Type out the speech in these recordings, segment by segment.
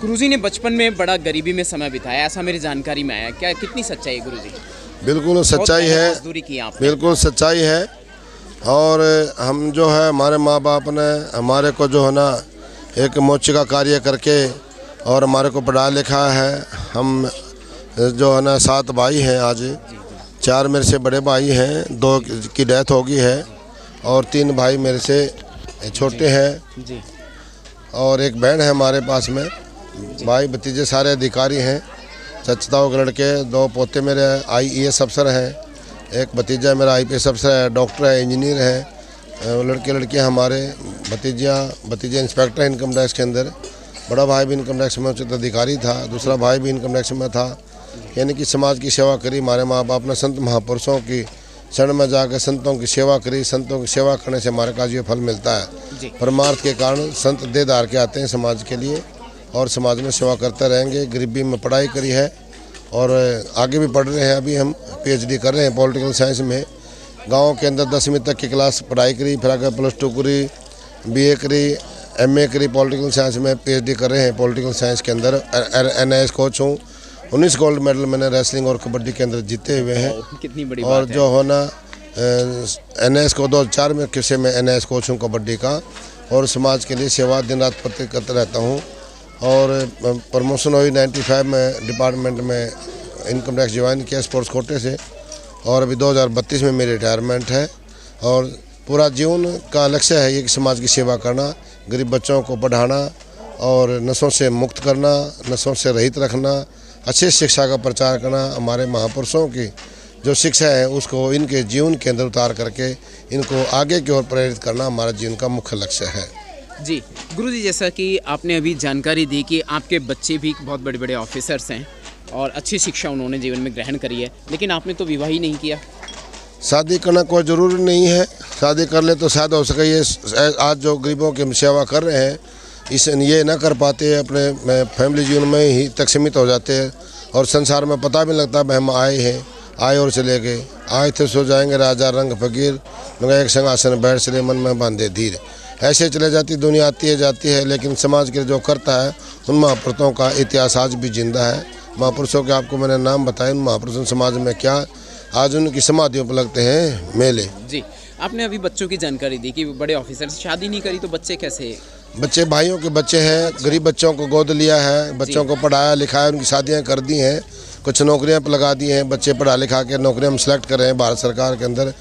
गुरुजी ने बचपन में बड़ा गरीबी में समय बिताया, ऐसा मेरी जानकारी में आया। क्या कितनी सच्चाई है गुरुजी? बिल्कुल सच्चाई है, मजदूरी की आपने। बिल्कुल सच्चाई है। और हम जो है हमारे माँ बाप ने हमारे को जो है ना एक मोची का कार्य करके और हमारे को पढ़ा लिखा है। हम जो है ना 7 भाई हैं, आज 4 मेरे से बड़े भाई हैं, 2 की डेथ हो गई है और 3 भाई मेरे से छोटे हैं जी। और एक बहन है हमारे पास में। भाई भतीजे सारे अधिकारी हैं, चचताओं के लड़के। 2 पोते मेरे IAS अफसर हैं, एक भतीजा मेरा IPS अफसर है, डॉक्टर है, इंजीनियर है। लड़के लड़कियां हमारे भतीजे इंस्पेक्टर हैं इनकम टैक्स के अंदर। बड़ा भाई भी इनकम टैक्स में उच्च अधिकारी था, दूसरा भाई भी इनकम टैक्स में था। यानी कि समाज की सेवा करी हमारे माँ बाप ने। संत महापुरुषों की शरण में जाकर संतों की सेवा करी। संतों की सेवा करने से हमारे का ये फल मिलता है। परमार्थ के कारण संत दे धार के आते हैं समाज के लिए और समाज में सेवा करते रहेंगे। गरीबी में पढ़ाई करी है और आगे भी पढ़ रहे हैं। अभी हम PhD कर रहे हैं पॉलिटिकल साइंस में। गांव के अंदर 10वीं तक की क्लास पढ़ाई करी, फिर आगे +2 करी, BA करी, MA करी। पॉलिटिकल साइंस में PhD कर रहे हैं पॉलिटिकल साइंस के अंदर। NIS कोच हूँ। 19 गोल्ड मेडल मैंने रेसलिंग और कबड्डी के अंदर जीते हुए हैं। कितनी बड़ी और बात जो हो ना NIS को 2004 में किस्से में NIS कोच हूँ कबड्डी का। और समाज के लिए सेवा दिन रात प्रत्येक करता रहता हूँ। और प्रमोशन हुई 95 में डिपार्टमेंट में इनकम टैक्स ज्वाइन किया स्पोर्ट्स कोटे से। और अभी 2032 में मेरी रिटायरमेंट है। और पूरा जीवन का लक्ष्य है ये कि समाज की सेवा करना, गरीब बच्चों को पढ़ाना और नशों से मुक्त करना, नशों से रहित रखना, अच्छी शिक्षा का प्रचार करना। हमारे महापुरुषों की जो शिक्षा है उसको इनके जीवन के अंदर उतार करके इनको आगे की ओर प्रेरित करना हमारा जीवन का मुख्य लक्ष्य है। जी गुरुजी, जैसा कि आपने अभी जानकारी दी कि आपके बच्चे भी बहुत बड़े बड़े ऑफिसर्स हैं और अच्छी शिक्षा उन्होंने जीवन में ग्रहण करी है, लेकिन आपने तो विवाह ही नहीं किया। शादी करना कोई ज़रूरी नहीं है। शादी कर ले तो शायद हो सके। ये आज जो गरीबों की हम सेवा कर रहे हैं इसे ये ना कर पाते, अपने फैमिली जीवन में ही तक सीमित हो जाते हैं और संसार में पता भी लगता है हम आए हैं, आए और चले गए। आए थे सो जाएंगे राजा रंग फकीर, एक सिंहासन बैठ चले मन में बांधे धीर। ऐसे चले जाती दुनिया, आती है जाती है, लेकिन समाज के जो करता है उन महापुरुषों का इतिहास आज भी जिंदा है। महापुरुषों के आपको मैंने नाम बताए। उन महापुरुषों समाज में क्या आज उनकी समाधियों पर लगते हैं मेले। जी, आपने अभी बच्चों की जानकारी दी कि बड़े ऑफिसर से शादी नहीं करी, तो बच्चे कैसे? बच्चे भाइयों के बच्चे हैं, गरीब बच्चों को गोद लिया है, बच्चों को पढ़ाया लिखाया, उनकी शादियां कर दी हैं, कुछ नौकरियां पर लगा दी हैं। बच्चे पढ़ा लिखा के नौकरियां हम सेलेक्ट कर रहे हैं भारत सरकार के अंदर,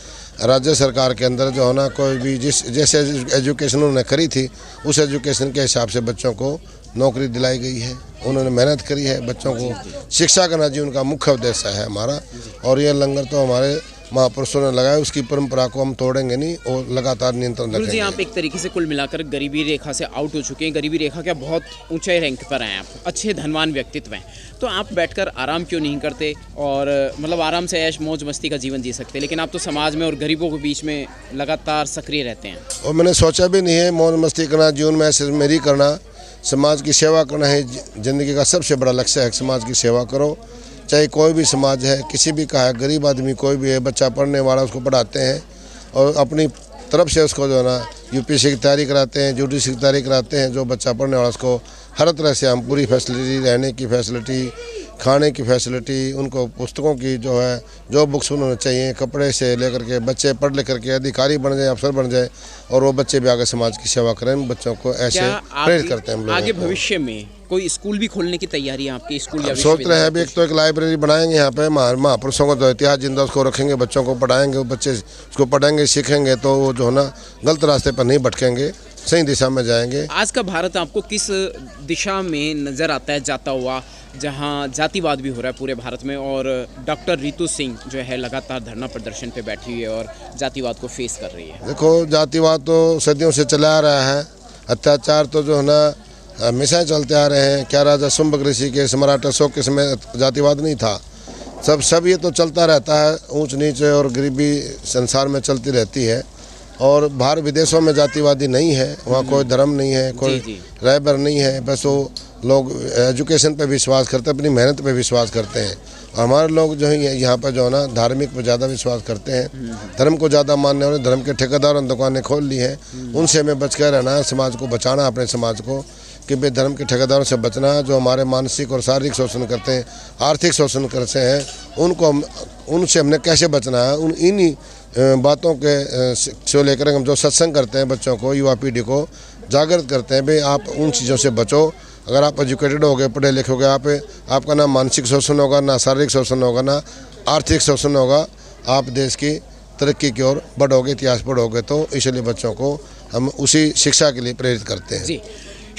राज्य सरकार के अंदर। जो है ना कोई भी जैसे एजुकेशन उन्होंने करी थी उस एजुकेशन के हिसाब से बच्चों को नौकरी दिलाई गई है। उन्होंने मेहनत करी है। बच्चों को शिक्षा करना जी उनका मुख्य उद्देश्य है हमारा। और ये लंगर तो हमारे महापुरुषों ने लगाया, उसकी परंपरा को हम तोड़ेंगे नहीं और लगातार नियंत्रण रखेंगे। जी, आप एक तरीके से कुल मिलाकर गरीबी रेखा से आउट हो चुके हैं। गरीबी रेखा क्या बहुत ऊंचे रैंक पर हैं आप, अच्छे धनवान व्यक्तित्व हैं, तो आप बैठकर आराम क्यों नहीं करते और मतलब आराम से ऐश मौज मस्ती का जीवन जी सकते, लेकिन आप तो समाज में और गरीबों के बीच में लगातार सक्रिय रहते हैं। और मैंने सोचा भी नहीं है मौज मस्ती करना जीवन में ऐसे मेरी करना। समाज की सेवा करना है ज़िंदगी का सबसे बड़ा लक्ष्य है। समाज की सेवा करो, चाहे कोई भी समाज है, किसी भी का है, गरीब आदमी कोई भी है, बच्चा पढ़ने वाला उसको पढ़ाते हैं और अपनी तरफ से उसको जो है ना UPSC की तैयारी कराते हैं, UGC की तैयारी कराते हैं। जो बच्चा पढ़ने वाला उसको हर तरह से हम पूरी फैसिलिटी, रहने की फैसिलिटी, खाने की फैसिलिटी, उनको पुस्तकों की जो है जो बुक्स उन्होंने चाहिए, कपड़े से लेकर के बच्चे पढ़ लिख करके अधिकारी बन जाए, अफसर बन जाए और वो बच्चे भी आगे समाज की सेवा करें। बच्चों को ऐसे प्रेरित करते हैं हम लोग। आगे भविष्य में कोई स्कूल भी खोलने की तैयारी है आपकी? स्कूल या सोच रहे हैं अभी एक तो एक लाइब्रेरी बनाएंगे यहाँ पे। महापुरुषों का जो इतिहास जिंदा उसको रखेंगे, बच्चों को पढ़ाएंगे, बच्चे उसको पढ़ेंगे सीखेंगे तो वो जो है ना गलत रास्ते पर नहीं भटकेंगे, सही दिशा में जाएंगे। आज का भारत आपको किस दिशा में नज़र आता है जाता हुआ, जहां जातिवाद भी हो रहा है पूरे भारत में और डॉक्टर रितु सिंह जो है लगातार धरना प्रदर्शन पे बैठी हुई है और जातिवाद को फेस कर रही है? देखो, जातिवाद तो सदियों से चला आ रहा है। अत्याचार तो जो है ना हमेशा चलते आ रहे हैं। क्या राजा शुंभक ऋषि के मराठा शोक के समय जातिवाद नहीं था? सब ये तो चलता रहता है। ऊंच नीच और गरीबी संसार में चलती रहती है। और बाहर विदेशों में जातिवादी नहीं है, वहाँ कोई धर्म नहीं है, कोई रहबर नहीं है। बस वो लोग एजुकेशन पे विश्वास करते हैं, अपनी मेहनत पे विश्वास करते हैं। हमारे लोग जो है यहाँ पर जो है ना धार्मिक पर ज़्यादा विश्वास करते हैं, धर्म को ज़्यादा मानने वाले, धर्म के ठेकेदारों ने दुकानें खोल ली हैं। उनसे हमें बच कर रहना है, समाज को बचाना, अपने समाज को। कि भाई धर्म के ठेकेदारों से बचना, जो हमारे मानसिक और शारीरिक शोषण करते हैं, आर्थिक शोषण करते हैं, उनसे हमने कैसे बचना है। इन्हीं बातों के से लेकर हम जो सत्संग करते हैं, बच्चों को, युवा पीढ़ी को जागृत करते हैं, भाई आप उन चीज़ों से बचो। अगर आप एजुकेटेड होगे, पढ़े लिखे होगे, आपका ना मानसिक शोषण होगा, ना शारीरिक शोषण होगा, ना आर्थिक शोषण होगा। आप देश की तरक्की की ओर बढ़ोगे, इतिहास पढ़ोगे। तो इसलिए बच्चों को हम उसी शिक्षा के लिए प्रेरित करते हैं। जी,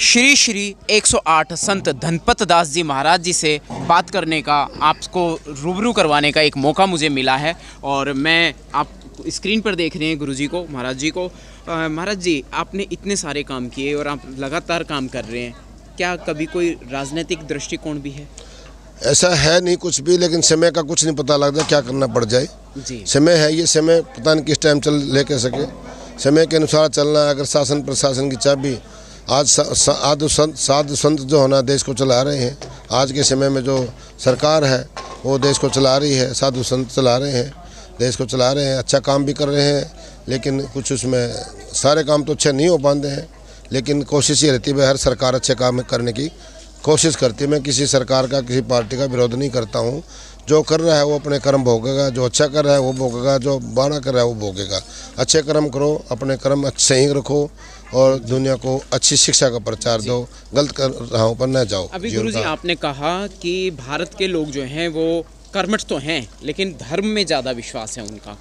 श्री श्री 108 संत धनपत दास जी महाराज जी से बात करने का, आपको रूबरू करवाने का एक मौका मुझे मिला है। और मैं, आप स्क्रीन पर देख रहे हैं गुरुजी को, महाराज जी को। महाराज जी, आपने इतने सारे काम किए और आप लगातार काम कर रहे हैं, क्या कभी कोई राजनीतिक दृष्टिकोण भी है? ऐसा है नहीं कुछ भी, लेकिन समय का कुछ नहीं पता लगता, क्या करना पड़ जाए। जी, समय है, ये समय पता नहीं किस टाइम चल लेके सके। समय के अनुसार चलना है। अगर शासन प्रशासन की चाबी आज साधु संत जो होना देश को चला रहे हैं, आज के समय में जो सरकार है वो देश को चला रही है, साधु संत चला रहे हैं, देश को चला रहे हैं, अच्छा काम भी कर रहे हैं। लेकिन कुछ उसमें सारे काम तो अच्छे नहीं हो पाते हैं, लेकिन कोशिश ये रहती है हर सरकार अच्छे काम करने की कोशिश करती है। मैं किसी सरकार का, किसी पार्टी का विरोध नहीं करता हूँ। जो कर रहा है वो अपने कर्म भोगेगा, जो अच्छा कर रहा है वो भोगेगा, जो बाड़ा कर रहा है वो भोगेगा। अच्छे कर्म करो, अपने कर्म अच्छे ही रखो और दुनिया को अच्छी शिक्षा का प्रचार दो, गलत कर रहा पर न जाओ। अभी गुरुजी आपने कहा कि भारत के लोग जो हैं वो कर्मठ तो हैं, लेकिन धर्म में ज़्यादा विश्वास है उनका।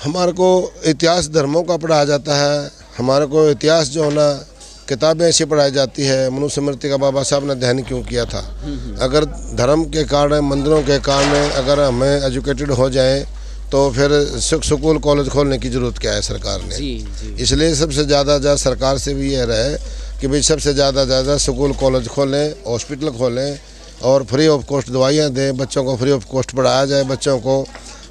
हमारे को इतिहास धर्मों का पढ़ाया जाता है। हमारे को इतिहास जो है ना, किताबें ऐसी पढ़ाई जाती है। मनुस्मृति का बाबा साहब ने अध्ययन क्यों किया था? अगर धर्म के कारण, मंदिरों के कारण अगर हमें एजुकेटेड हो जाए तो फिर स्कूल कॉलेज खोलने की ज़रूरत क्या है सरकार ने? जी। इसलिए सबसे ज़्यादा सरकार से भी ये रहे कि भाई सबसे ज़्यादा स्कूल कॉलेज खोलें, हॉस्पिटल खोलें और फ्री ऑफ कॉस्ट दवाइयाँ दें, बच्चों को फ्री ऑफ कॉस्ट पढ़ाया जाए बच्चों को,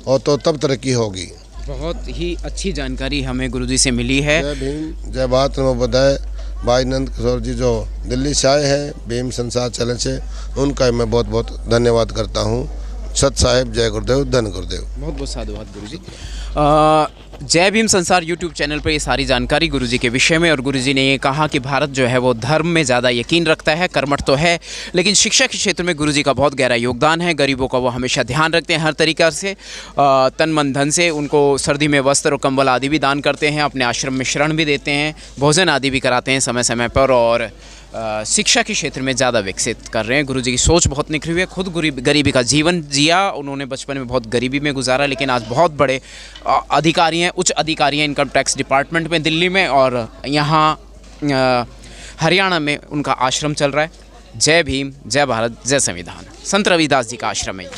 और तो तब तरक्की होगी। बहुत ही अच्छी जानकारी हमें गुरुजी से मिली है। जय भीम, जय भारत, नमो बुद्धाय। भाई नंद किशोर जी जो दिल्ली से आए हैं भीम संसार चैनल से, उनका मैं बहुत बहुत धन्यवाद करता हूँ। सत साहेब, जय गुरुदेव, धन गुरुदेव। बहुत बहुत साधुवाद गुरुजी। जय भीम संसार यूट्यूब चैनल पर ये सारी जानकारी गुरुजी के विषय में। और गुरुजी ने ये कहा कि भारत जो है वो धर्म में ज़्यादा यकीन रखता है, कर्मठ तो है, लेकिन शिक्षा के क्षेत्र में गुरुजी का बहुत गहरा योगदान है। गरीबों का वो हमेशा ध्यान रखते हैं हर तरीक़ा से, तन मन धन से। उनको सर्दी में वस्त्र और कंबल आदि भी दान करते हैं, अपने आश्रम में शरण भी देते हैं, भोजन आदि भी कराते हैं समय समय पर, और शिक्षा के क्षेत्र में ज़्यादा विकसित कर रहे हैं। गुरुजी की सोच बहुत निखरी हुई है। खुद गरीबी का जीवन जिया उन्होंने, बचपन में बहुत गरीबी में गुजारा, लेकिन आज बहुत बड़े अधिकारी हैं, उच्च अधिकारी हैं इनकम टैक्स डिपार्टमेंट में दिल्ली में, और यहाँ हरियाणा में उनका आश्रम चल रहा है। जय भीम, जय भारत, जय संविधान। संत रविदास जी का आश्रम है।